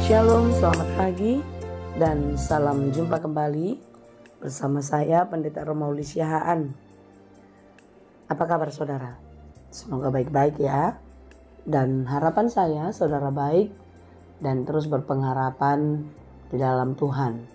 Shalom, selamat pagi dan salam jumpa kembali bersama saya Pendeta Romauli Siahaan. Apa kabar saudara? Semoga baik-baik ya. Dan harapan saya saudara baik dan terus berpengharapan di dalam Tuhan.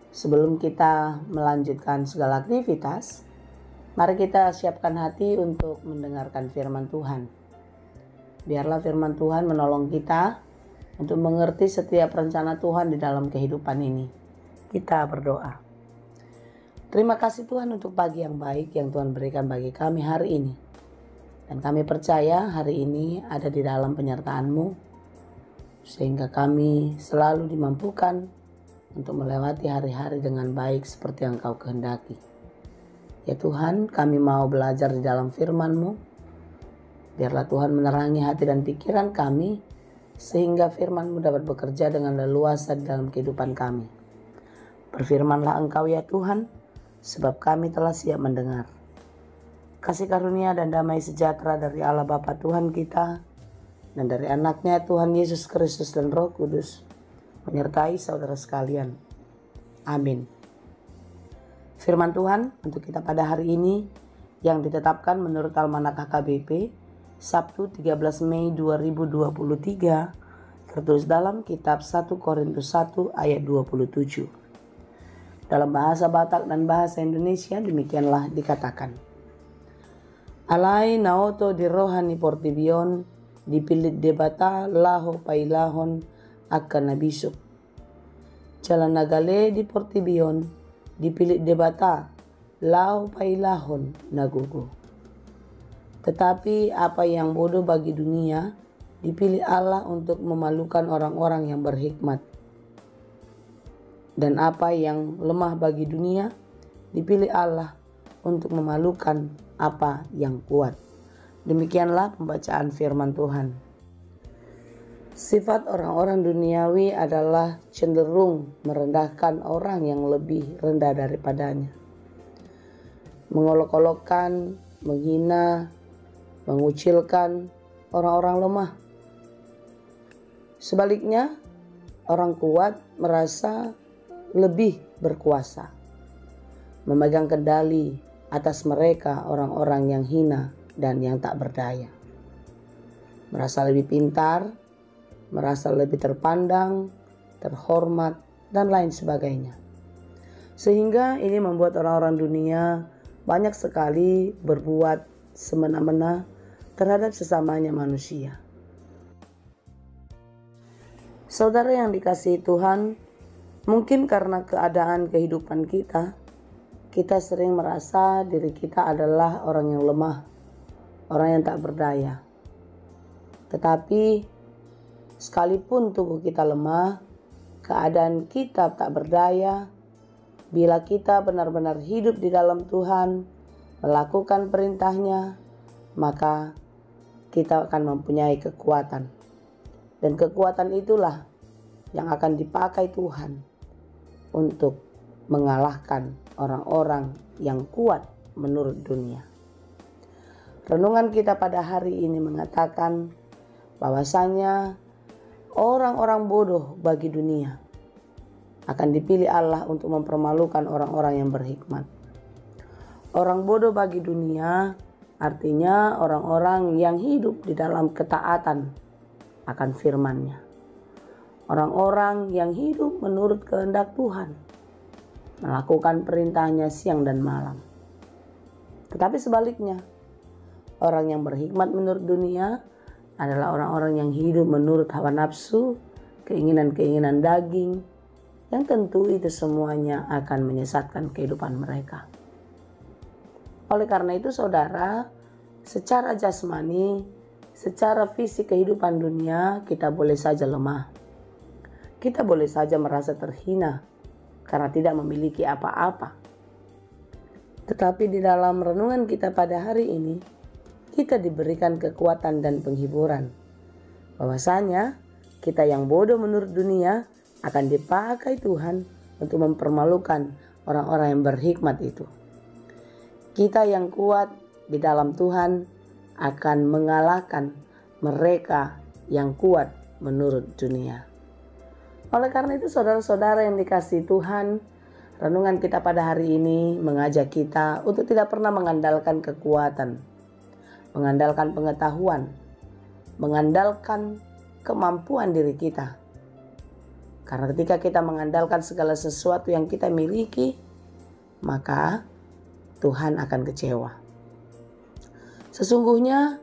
Sebelum kita melanjutkan segala aktivitas, mari kita siapkan hati untuk mendengarkan firman Tuhan. Biarlah firman Tuhan menolong kita untuk mengerti setiap rencana Tuhan di dalam kehidupan ini. Kita berdoa. Terima kasih Tuhan untuk pagi yang baik yang Tuhan berikan bagi kami hari ini. Dan kami percaya hari ini ada di dalam penyertaan-Mu, sehingga kami selalu dimampukan untuk melewati hari-hari dengan baik seperti yang Kau kehendaki. Ya Tuhan, kami mau belajar di dalam firman-Mu. Biarlah Tuhan menerangi hati dan pikiran kami, sehingga firman-Mu dapat bekerja dengan leluasa di dalam kehidupan kami. Berfirmanlah Engkau ya Tuhan, sebab kami telah siap mendengar. Kasih karunia dan damai sejahtera dari Allah Bapa Tuhan kita, dan dari anaknya Tuhan Yesus Kristus dan Roh Kudus, menyertai saudara sekalian. Amin. Firman Tuhan untuk kita pada hari ini, yang ditetapkan menurut Almanak HKBP, Sabtu 13 Mei 2023, tertulis dalam kitab 1 Korintus 1 ayat 27. Dalam bahasa Batak dan bahasa Indonesia demikianlah dikatakan. Alai naoto di rohani portibion, dipilit debata laho pailahon akan nabisuk. Jalan nagale di portibion, dipilit debata laho pailahon nagugu. Tetapi apa yang bodoh bagi dunia dipilih Allah untuk memalukan orang-orang yang berhikmat. Dan apa yang lemah bagi dunia dipilih Allah untuk memalukan apa yang kuat. Demikianlah pembacaan firman Tuhan. Sifat orang-orang duniawi adalah cenderung merendahkan orang yang lebih rendah daripadanya. Mengolok-olokkan, menghina, mengucilkan orang-orang lemah. Sebaliknya, orang kuat merasa lebih berkuasa, memegang kendali atas mereka orang-orang yang hina dan yang tak berdaya. Merasa lebih pintar, merasa lebih terpandang, terhormat, dan lain sebagainya. Sehingga ini membuat orang-orang dunia banyak sekali berbuat semena-mena terhadap sesamanya manusia. Saudara yang dikasihi Tuhan, mungkin karena keadaan kehidupan kita sering merasa diri kita adalah orang yang lemah, orang yang tak berdaya. Tetapi sekalipun tubuh kita lemah, keadaan kita tak berdaya, bila kita benar-benar hidup di dalam Tuhan, melakukan perintahnya, maka kita akan mempunyai kekuatan. Dan kekuatan itulah yang akan dipakai Tuhan untuk mengalahkan orang-orang yang kuat menurut dunia. Renungan kita pada hari ini mengatakan bahwasanya orang-orang bodoh bagi dunia akan dipilih Allah untuk mempermalukan orang-orang yang berhikmat. Orang bodoh bagi dunia artinya orang-orang yang hidup di dalam ketaatan akan firman-Nya. Orang-orang yang hidup menurut kehendak Tuhan, melakukan perintahnya siang dan malam. Tetapi sebaliknya, orang yang berhikmat menurut dunia adalah orang-orang yang hidup menurut hawa nafsu, keinginan-keinginan daging, yang tentu itu semuanya akan menyesatkan kehidupan mereka. Oleh karena itu saudara, secara jasmani, secara fisik kehidupan dunia kita boleh saja lemah. Kita boleh saja merasa terhina karena tidak memiliki apa-apa. Tetapi di dalam renungan kita pada hari ini, kita diberikan kekuatan dan penghiburan. Bahwasanya kita yang bodoh menurut dunia akan dipakai Tuhan untuk mempermalukan orang-orang yang berhikmat itu. Kita yang kuat di dalam Tuhan akan mengalahkan mereka yang kuat menurut dunia. Oleh karena itu saudara-saudara yang dikasihi Tuhan, renungan kita pada hari ini mengajak kita untuk tidak pernah mengandalkan kekuatan, mengandalkan pengetahuan, mengandalkan kemampuan diri kita. Karena ketika kita mengandalkan segala sesuatu yang kita miliki, maka Tuhan akan kecewa. Sesungguhnya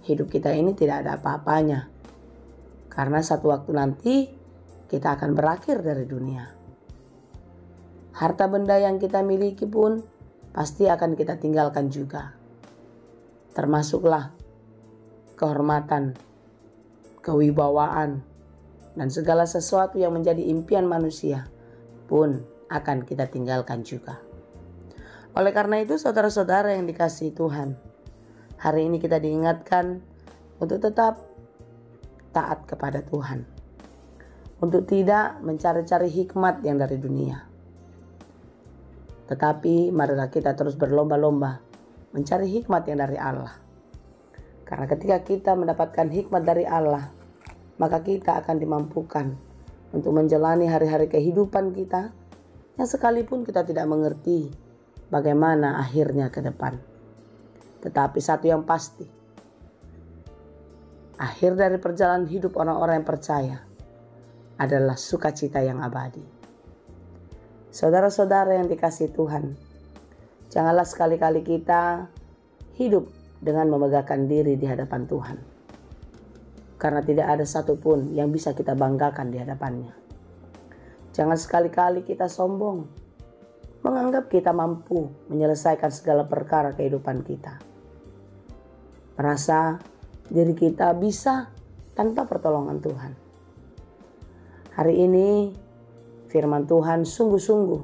hidup kita ini tidak ada apa-apanya. Karena satu waktu nanti kita akan berakhir dari dunia. Harta benda yang kita miliki pun pasti akan kita tinggalkan juga. Termasuklah kehormatan, kewibawaan, dan segala sesuatu yang menjadi impian manusia pun akan kita tinggalkan juga. Oleh karena itu saudara-saudara yang dikasihi Tuhan, hari ini kita diingatkan untuk tetap taat kepada Tuhan, untuk tidak mencari-cari hikmat yang dari dunia. Tetapi marilah kita terus berlomba-lomba mencari hikmat yang dari Allah. Karena ketika kita mendapatkan hikmat dari Allah, maka kita akan dimampukan untuk menjalani hari-hari kehidupan kita yang sekalipun kita tidak mengerti bagaimana akhirnya ke depan. Tetapi satu yang pasti, akhir dari perjalanan hidup orang-orang yang percaya adalah sukacita yang abadi. Saudara-saudara yang dikasihi Tuhan, janganlah sekali-kali kita hidup dengan memegahkan diri di hadapan Tuhan. Karena tidak ada satupun yang bisa kita banggakan di hadapannya. Jangan sekali-kali kita sombong, menganggap kita mampu menyelesaikan segala perkara kehidupan kita. Merasa diri kita bisa tanpa pertolongan Tuhan. Hari ini firman Tuhan sungguh-sungguh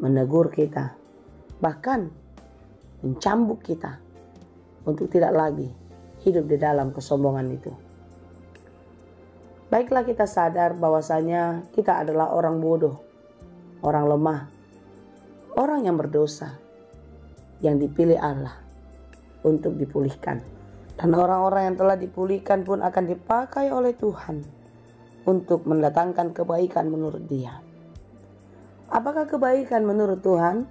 menegur kita, bahkan mencambuk kita untuk tidak lagi hidup di dalam kesombongan itu. Baiklah kita sadar bahwasanya kita adalah orang bodoh, orang lemah, orang yang berdosa, yang dipilih Allah untuk dipulihkan. Dan orang-orang yang telah dipulihkan pun akan dipakai oleh Tuhan untuk mendatangkan kebaikan menurut Dia. Apakah kebaikan menurut Tuhan?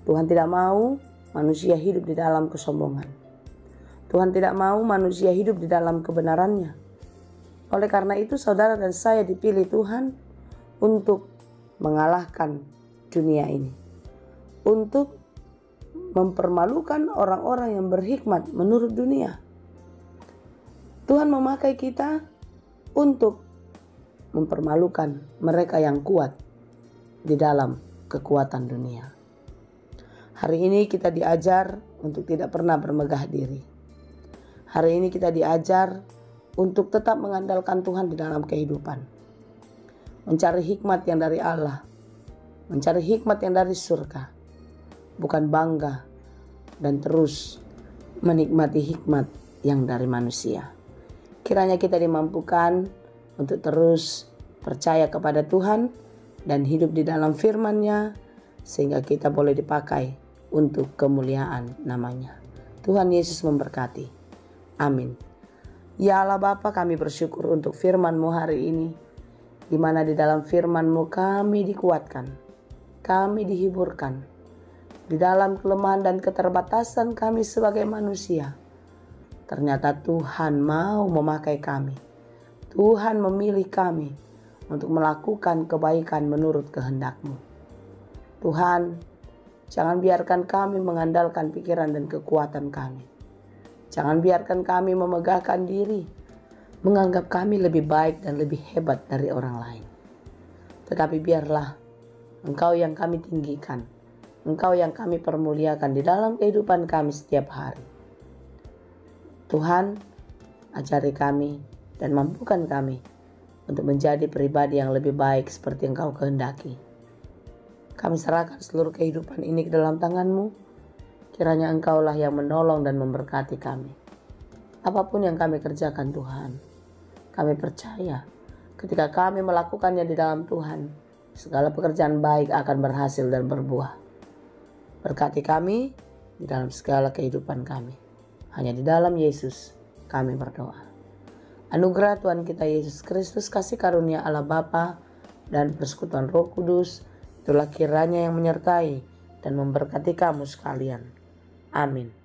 Tuhan tidak mau manusia hidup di dalam kesombongan. Tuhan tidak mau manusia hidup di dalam kebenarannya. Oleh karena itu saudara dan saya dipilih Tuhan untuk mengalahkan dunia ini. Untuk mempermalukan orang-orang yang berhikmat menurut dunia. Tuhan memakai kita untuk mempermalukan mereka yang kuat di dalam kekuatan dunia. Hari ini kita diajar untuk tidak pernah bermegah diri. Hari ini kita diajar untuk tetap mengandalkan Tuhan di dalam kehidupan. Mencari hikmat yang dari Allah. Mencari hikmat yang dari surga. Bukan bangga dan terus menikmati hikmat yang dari manusia. Kiranya kita dimampukan untuk terus percaya kepada Tuhan dan hidup di dalam firman-Nya sehingga kita boleh dipakai untuk kemuliaan namanya. Tuhan Yesus memberkati. Amin. Ya Allah Bapa, kami bersyukur untuk firman-Mu hari ini, di mana di dalam firman-Mu kami dikuatkan, kami dihiburkan. Di dalam kelemahan dan keterbatasan kami sebagai manusia, ternyata Tuhan mau memakai kami. Tuhan memilih kami untuk melakukan kebaikan menurut kehendak-Mu. Tuhan, jangan biarkan kami mengandalkan pikiran dan kekuatan kami. Jangan biarkan kami memegahkan diri, menganggap kami lebih baik dan lebih hebat dari orang lain. Tetapi biarlah Engkau yang kami tinggikan, Engkau yang kami permuliakan di dalam kehidupan kami setiap hari. Tuhan, ajari kami dan mampukan kami untuk menjadi pribadi yang lebih baik seperti Engkau kehendaki. Kami serahkan seluruh kehidupan ini ke dalam tangan-Mu. Kiranya Engkaulah yang menolong dan memberkati kami. Apapun yang kami kerjakan Tuhan, kami percaya ketika kami melakukannya di dalam Tuhan, segala pekerjaan baik akan berhasil dan berbuah. Berkati kami di dalam segala kehidupan kami. Hanya di dalam Yesus kami berdoa. Anugerah Tuhan kita Yesus Kristus, kasih karunia Allah Bapa, dan persekutuan Roh Kudus, itulah kiranya yang menyertai dan memberkati kamu sekalian. Amin.